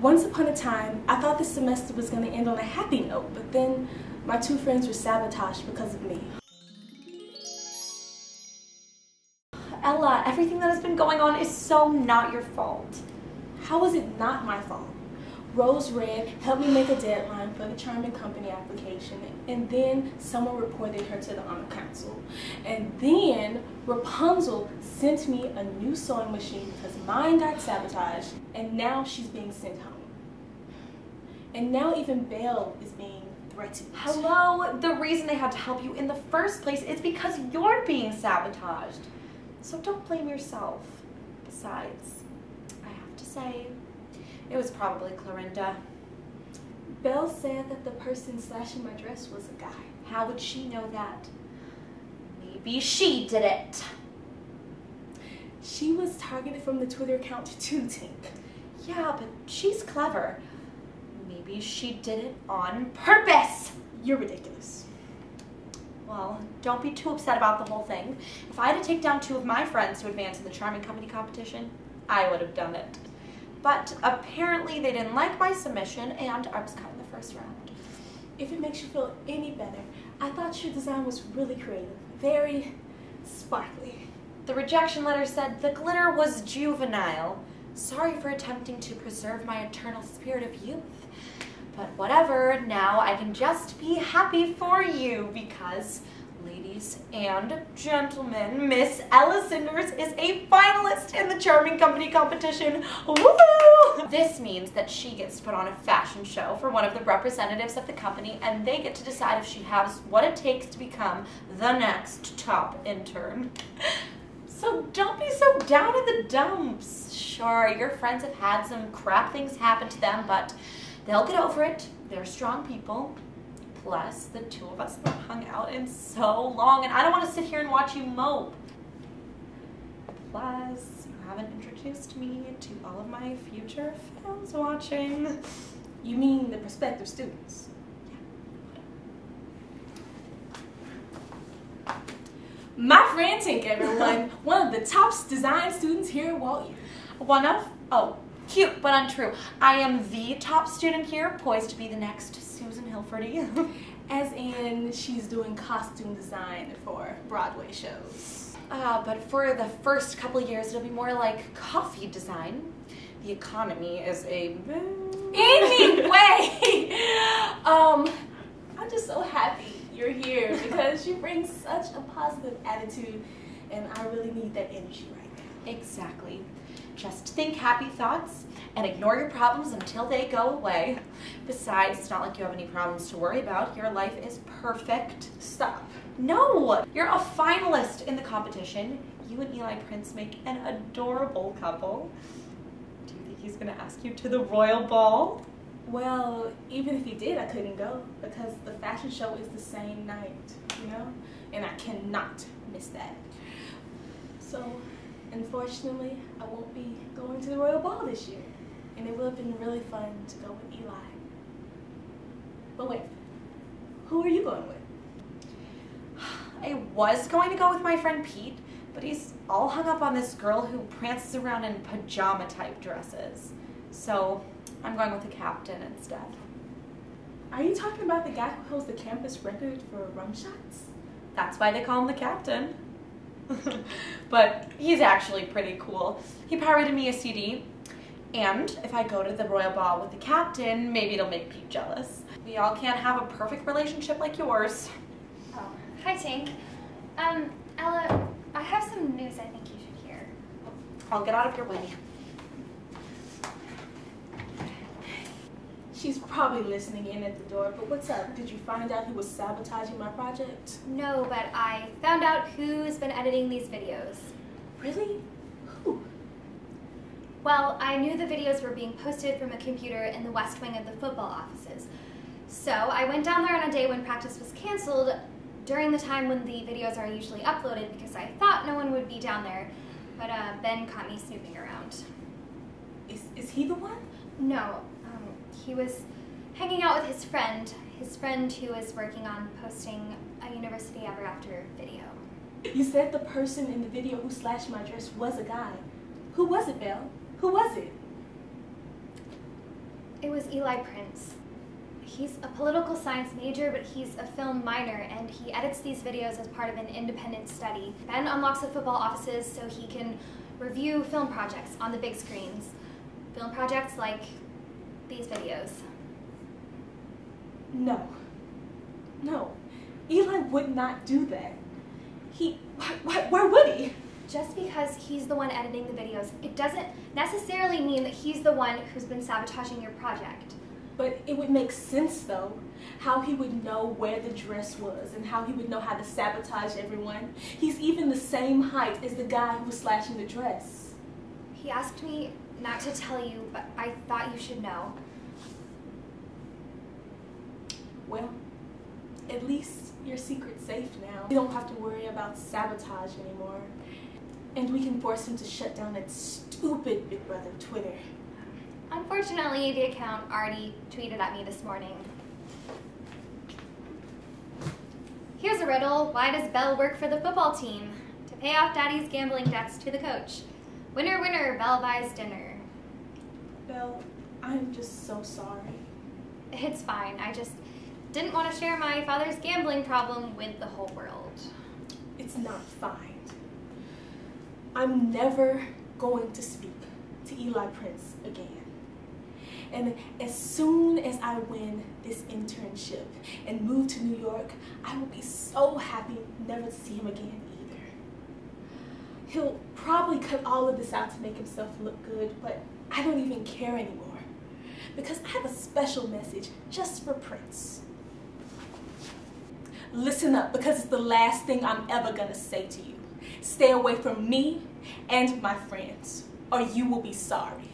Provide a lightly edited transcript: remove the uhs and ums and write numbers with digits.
Once upon a time, I thought this semester was going to end on a happy note, but then my two friends were sabotaged because of me. Ella, everything that has been going on is so not your fault. How is it not my fault? Rose Red helped me make a deadline for the Charming Company application, and then someone reported her to the Honor Council. And then Rapunzel sent me a new sewing machine because mine got sabotaged, and now she's being sent home. And now even Belle is being threatened. Hello? The reason they had to help you in the first place is because you're being sabotaged. So don't blame yourself. Besides, I have to say, it was probably Clorinda. Belle said that the person slashing my dress was a guy. How would she know that? Maybe she did it. She was targeted from the Twitter account too, Tink. Yeah, but she's clever. Maybe she did it on purpose. You're ridiculous. Well, don't be too upset about the whole thing. If I had to take down 2 of my friends to advance in the Charming Company competition, I would have done it. But apparently they didn't like my submission and I was cut in the first round. If it makes you feel any better, I thought your design was really creative, very sparkly. The rejection letter said the glitter was juvenile. Sorry for attempting to preserve my eternal spirit of youth. But whatever, now I can just be happy for you because, ladies and gentlemen, Miss Ella Cinders is a finalist in the Charming Company competition. Woo! This means that she gets to put on a fashion show for one of the representatives of the company, and they get to decide if she has what it takes to become the next top intern. So don't be so down in the dumps. Sure, your friends have had some crap things happen to them, but they'll get over it. They're strong people. Plus, the 2 of us haven't hung out in so long, and I don't want to sit here and watch you mope. Plus, you haven't introduced me to all of my future fans watching. You mean the prospective students? Yeah. My friend Tink, everyone. One of the top design students here at Walt U. One of? Oh, cute, but untrue. I am the top student here, poised to be the next Susan Hilferty. As in, she's doing costume design for Broadway shows. But for the first couple of years, it'll be more like coffee design. The economy is a... Anyway! I'm just so happy you're here because you bring such a positive attitude, and I really need that energy right now. Exactly. Just think happy thoughts and ignore your problems until they go away. Besides, it's not like you have any problems to worry about. Your life is perfect. Stop. No! You're a finalist in the competition. You and Eli Prince make an adorable couple. Do you think he's gonna ask you to the royal ball? Well, even if he did, I couldn't go because the fashion show is the same night, you know? And I cannot miss that. So, unfortunately, I won't be going to the royal ball this year. And it would have been really fun to go with Eli. But wait, who are you going with? I was going to go with my friend Pete, but he's all hung up on this girl who prances around in pajama-type dresses. So I'm going with the captain instead. Are you talking about the guy who holds the campus record for rum shots? That's why they call him the captain. But he's actually pretty cool. He pirated me a CD, and if I go to the royal ball with the captain, maybe it'll make Pete jealous. We all can't have a perfect relationship like yours. Oh, hi Tink. Ella, I have some news I think you should hear. I'll get out of your way. She's probably listening in at the door, but what's up? Did you find out he was sabotaging my project? No, but I found out who's been editing these videos. Really? Who? Well, I knew the videos were being posted from a computer in the west wing of the football offices. So I went down there on a day when practice was canceled, during the time when the videos are usually uploaded, because I thought no one would be down there, but Ben caught me snooping around. Is he the one? No, he was hanging out with his friend who was working on posting a University Ever After video. You said the person in the video who slashed my dress was a guy. Who was it, Belle? Who was it? was Eli Prince. He's a political science major, but he's a film minor, and he edits these videos as part of an independent study. Ben unlocks the football offices so he can review film projects on the big screens. Film projects like these videos. No. No. Eli would not do that. Why would he? Just because he's the one editing the videos, it doesn't necessarily mean that he's the one who's been sabotaging your project. But it would make sense, though, how he would know where the dress was and how he would know how to sabotage everyone. He's even the same height as the guy who was slashing the dress. He asked me not to tell you, but I thought you should know. Well, at least your secret's safe now. You don't have to worry about sabotage anymore. And we can force him to shut down that stupid Big Brother Twitter. Unfortunately, the account already tweeted at me this morning. Here's a riddle. Why does Belle work for the football team? To pay off Daddy's gambling debts to the coach. Winner, winner, Belle buys dinner. Belle, I'm just so sorry. It's fine. I just didn't want to share my father's gambling problem with the whole world. It's not fine. I'm never going to speak to Eli Prince again. And as soon as I win this internship and move to New York, I will be so happy never to see him again either. He'll probably cut all of this out to make himself look good, but I don't even care anymore because I have a special message just for Prince. Listen up, because it's the last thing I'm ever gonna say to you. Stay away from me and my friends, or you will be sorry.